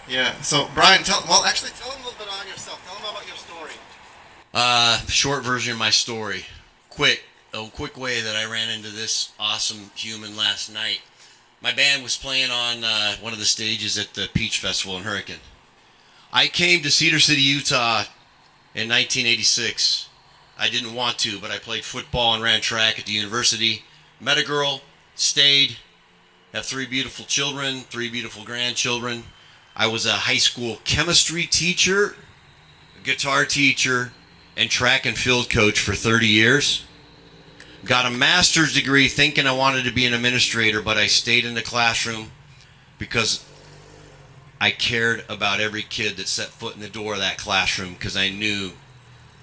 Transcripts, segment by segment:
Yeah. So Brian, actually tell them a little bit on yourself. Tell them about your story. Short version of my story. A quick way that I ran into this awesome human last night. My band was playing on one of the stages at the Peach Festival in Hurricane. I came to Cedar City, Utah in 1986. I didn't want to, but I played football and ran track at the university. Met a girl, stayed, have three beautiful children, three beautiful grandchildren. I was a high school chemistry teacher, guitar teacher, and track and field coach for 30 years. Got a master's degree thinking I wanted to be an administrator, but I stayed in the classroom because I cared about every kid that set foot in the door of that classroom because I knew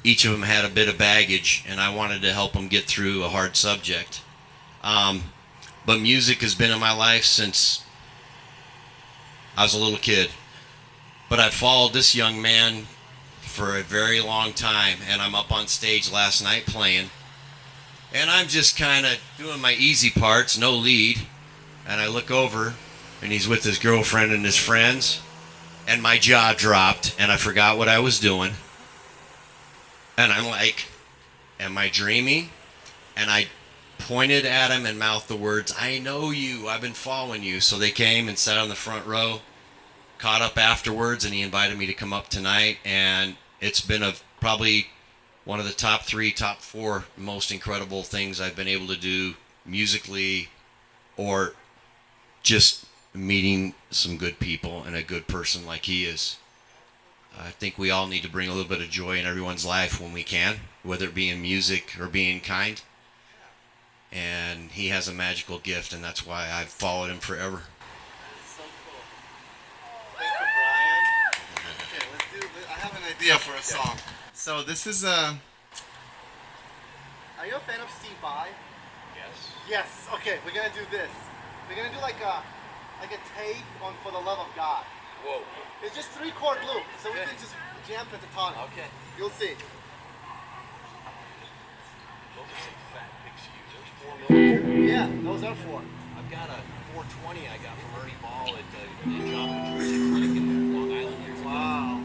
each of them had a bit of baggage and I wanted to help them get through a hard subject. But music has been in my life since I was a little kid. But I've followed this young man for a very long time, and I'm up on stage last night playing. And I'm just kind of doing my easy parts, no lead. And I look over, and he's with his girlfriend and his friends. And my jaw dropped, and I forgot what I was doing. And I'm like, am I dreaming? And I pointed at him and mouthed the words, I know you, I've been following you. So they came and sat on the front row, caught up afterwards, and he invited me to come up tonight. And it's been probably one of the top three, top four most incredible things I've been able to do musically, or just meeting some good people and a good person like he is. I think we all need to bring a little bit of joy in everyone's life when we can, whether it be in music or being kind. And he has a magical gift, and that's why I've followed him forever. So cool. Thank you, Brian. Okay, I have an idea for a song. So this is a. Are you a fan of Steve Vai? Yes. Yes. Okay, we're gonna do this. We're gonna do like a take on "For the Love of God." Whoa. It's just 3-chord loop, so we can just jam pentatonic. Okay. You'll see. Those are some fat big shoes. There's 4 millimeters. Yeah, those are 4. I've got a 420 I got from Ernie Ball at John Petrucci Clinic in Long Island years ago. Wow.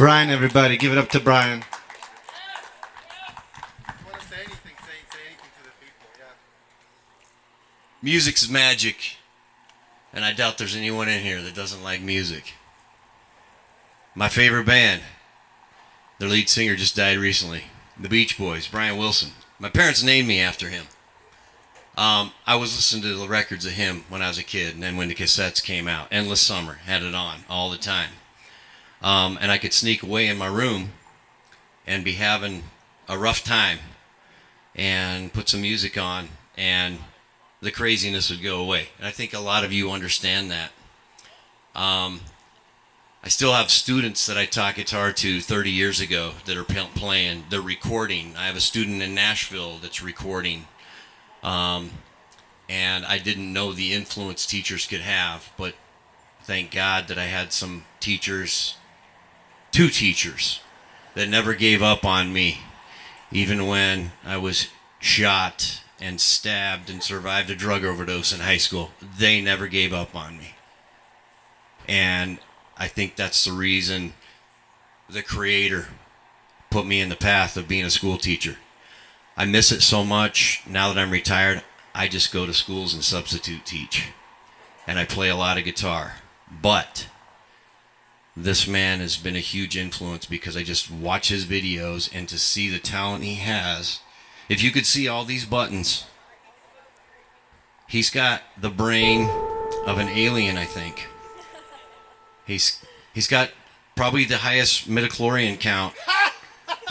Brian, everybody, give it up to Brian. If you want to say anything, say anything to the people. Yeah. Music's magic, and I doubt there's anyone in here that doesn't like music. My favorite band, their lead singer just died recently, the Beach Boys, Brian Wilson. My parents named me after him. I was listening to the records of him when I was a kid, and then when the cassettes came out, Endless Summer, had it on all the time. And I could sneak away in my room and be having a rough time and put some music on, and the craziness would go away. And I think a lot of you understand that. I still have students that I taught guitar to 30 years ago that are playing, they're recording. I have a student in Nashville that's recording. And I didn't know the influence teachers could have, but thank God that I had some teachers, 2 teachers, that never gave up on me, even when I was shot and stabbed and survived a drug overdose in high school. They never gave up on me. And I think that's the reason the Creator put me in the path of being a school teacher. I miss it so much. Now that I'm retired, I just go to schools and substitute teach. And I play a lot of guitar. But this man has been a huge influence because I just watch his videos, and to see the talent he has. If you could see all these buttons, he's got the brain of an alien, I think. He's got probably the highest midichlorian count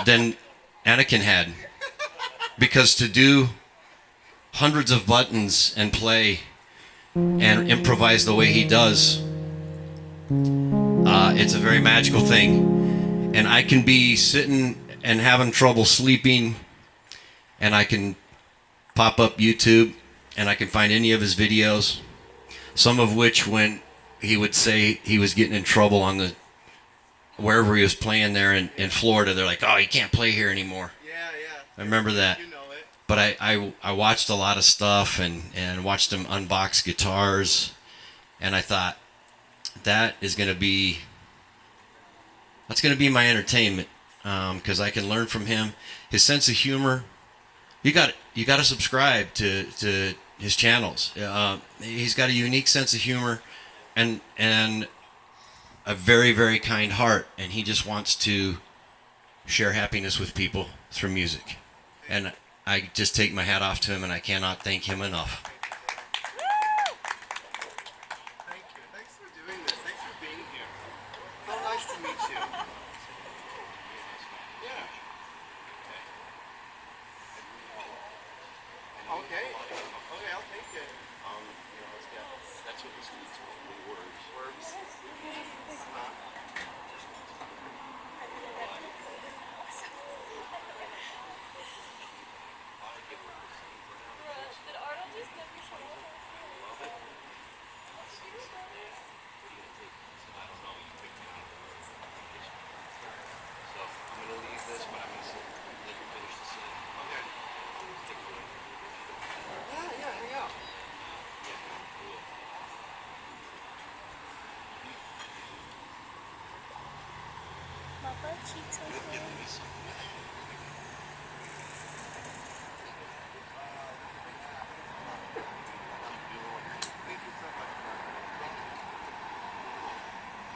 than Anakin had. Because to do hundreds of buttons and play and improvise the way he does, it's a very magical thing. And I can be sitting and having trouble sleeping, and I can pop up YouTube and I can find any of his videos, some of which when he would say he was getting in trouble on the wherever he was playing there in Florida, they're like, oh, you can't play here anymore. Yeah. I remember that. You know it. But I watched a lot of stuff and watched him unbox guitars, and I thought that's going to be my entertainment, because I can learn from him. His sense of humor, you got to subscribe to his channels. He's got a unique sense of humor and a very, very kind heart, and he just wants to share happiness with people through music. And I just take my hat off to him, and I cannot thank him enough. Thank you. Thanks for doing this. Thanks for being here. So nice to meet you. Yeah. Okay. Okay, I'll take it. That's what this means. Worms. Did Arnold just give you some water? I'm going to leave this, but I'm going to let you finish the scene. Okay. Yeah, hang out. My butt cheeks are